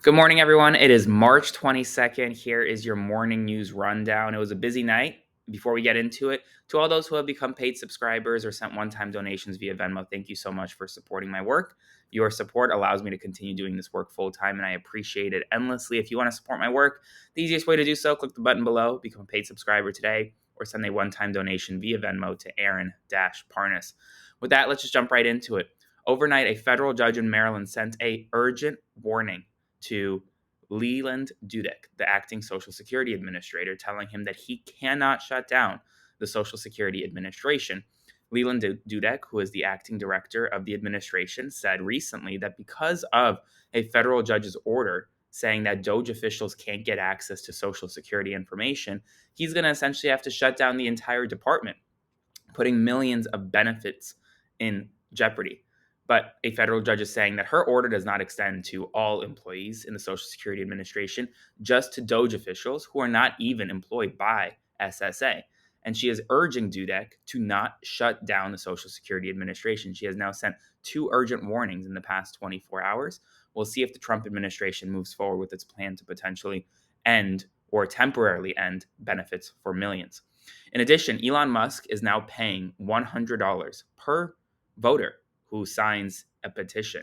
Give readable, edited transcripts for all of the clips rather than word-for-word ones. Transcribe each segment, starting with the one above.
Good morning, everyone. It is March 22nd. Here is your morning news rundown. It was a busy night. Before we get into it, to all those who have become paid subscribers or sent one-time donations via Venmo, thank you so much for supporting my work. Your support allows me to continue doing this work full-time, and I appreciate it endlessly. If you want to support my work, the easiest way to do so, click the button below, become a paid subscriber today, or send a one-time donation via Venmo to Aaron-Parnas. With that, let's just jump right into it. Overnight, a federal judge in Maryland sent an urgent warning to Leland Dudek, the acting Social Security Administrator, telling him that he cannot shut down the Social Security Administration. Leland Dudek, who is the acting director of the administration, said recently that because of a federal judge's order saying that Doge officials can't get access to Social Security information, he's going to essentially have to shut down the entire department, putting millions of benefits in jeopardy. But a federal judge is saying that her order does not extend to all employees in the Social Security Administration, just to Doge officials who are not even employed by SSA. And she is urging Dudek to not shut down the Social Security Administration. She has now sent 2 urgent warnings in the past 24 hours. We'll see if the Trump administration moves forward with its plan to potentially end or temporarily end benefits for millions. In addition, Elon Musk is now paying $100 per voter who signs a petition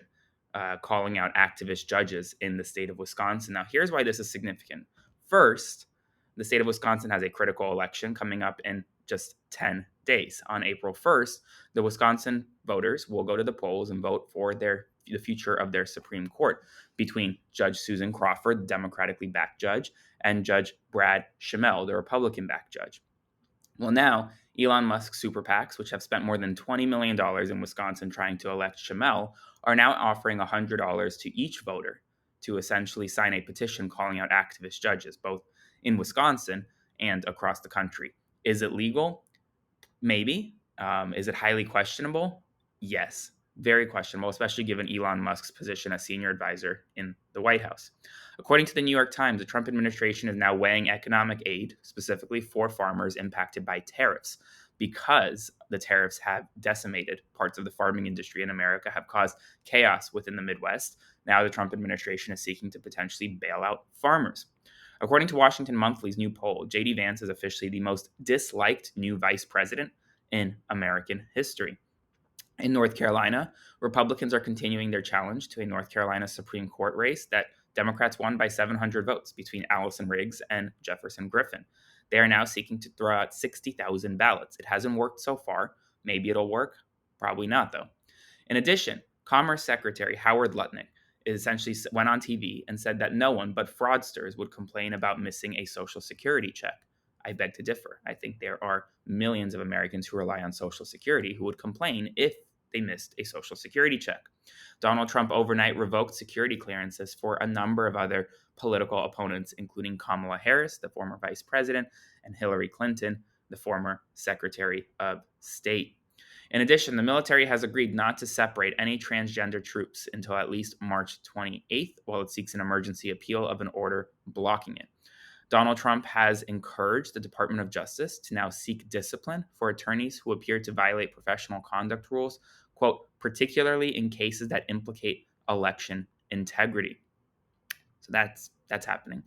calling out activist judges in the state of Wisconsin. Now, here's why this is significant. First, the state of Wisconsin has a critical election coming up in just 10 days. On April 1st, the Wisconsin voters will go to the polls and vote for the future of their Supreme Court between Judge Susan Crawford, the Democratically backed judge, and Judge Brad Schimel, the Republican backed judge. Well, now, Elon Musk's super PACs, which have spent more than $20 million in Wisconsin trying to elect Schimel, are now offering $100 to each voter to essentially sign a petition calling out activist judges, both in Wisconsin and across the country. Is it legal? Maybe. Is it highly questionable? Yes. Very questionable, especially given Elon Musk's position as senior advisor in the White House. According to the New York Times, the Trump administration is now weighing economic aid, specifically for farmers impacted by tariffs, because the tariffs have decimated parts of the farming industry in America, have caused chaos within the Midwest. Now the Trump administration is seeking to potentially bail out farmers. According to Washington Monthly's new poll, JD Vance is officially the most disliked new vice president in American history. In North Carolina, Republicans are continuing their challenge to a North Carolina Supreme Court race that Democrats won by 700 votes between Allison Riggs and Jefferson Griffin. They are now seeking to throw out 60,000 ballots. It hasn't worked so far. Maybe it'll work. Probably not, though. In addition, Commerce Secretary Howard Lutnick essentially went on TV and said that no one but fraudsters would complain about missing a Social Security check. I beg to differ. I think there are millions of Americans who rely on Social Security who would complain if they missed a Social Security check. Donald Trump overnight revoked security clearances for a number of other political opponents, including Kamala Harris, the former vice president, and Hillary Clinton, the former Secretary of State. In addition, the military has agreed not to separate any transgender troops until at least March 28th, while it seeks an emergency appeal of an order blocking it. Donald Trump has encouraged the Department of Justice to now seek discipline for attorneys who appear to violate professional conduct rules, quote, particularly in cases that implicate election integrity. So that's happening.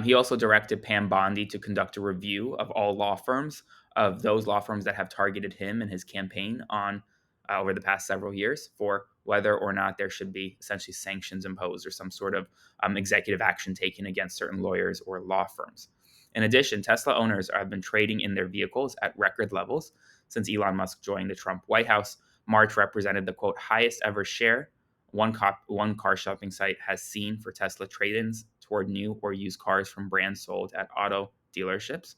He also directed Pam Bondi to conduct a review of all law firms, of those law firms that have targeted him and his campaign on over the past several years, for whether or not there should be essentially sanctions imposed or some sort of executive action taken against certain lawyers or law firms. In addition, Tesla owners have been trading in their vehicles at record levels since Elon Musk joined the Trump White House. March represented the, quote, highest ever share one car shopping site has seen for Tesla trade-ins toward new or used cars from brands sold at auto dealerships.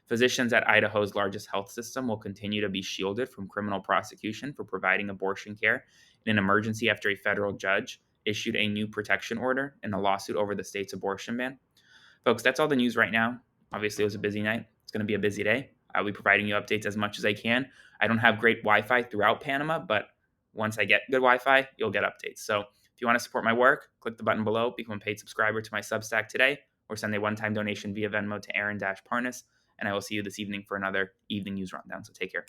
Physicians at Idaho's largest health system will continue to be shielded from criminal prosecution for providing abortion care in an emergency after a federal judge issued a new protection order in a lawsuit over the state's abortion ban. Folks, that's all the news right now. Obviously, it was a busy night. It's going to be a busy day. I'll be providing you updates as much as I can. I don't have great Wi-Fi throughout Panama, but once I get good Wi-Fi, you'll get updates. So if you want to support my work, click the button below, become a paid subscriber to my Substack today, or send a one-time donation via Venmo to Aaron-Parnas, and I will see you this evening for another evening news rundown. So take care.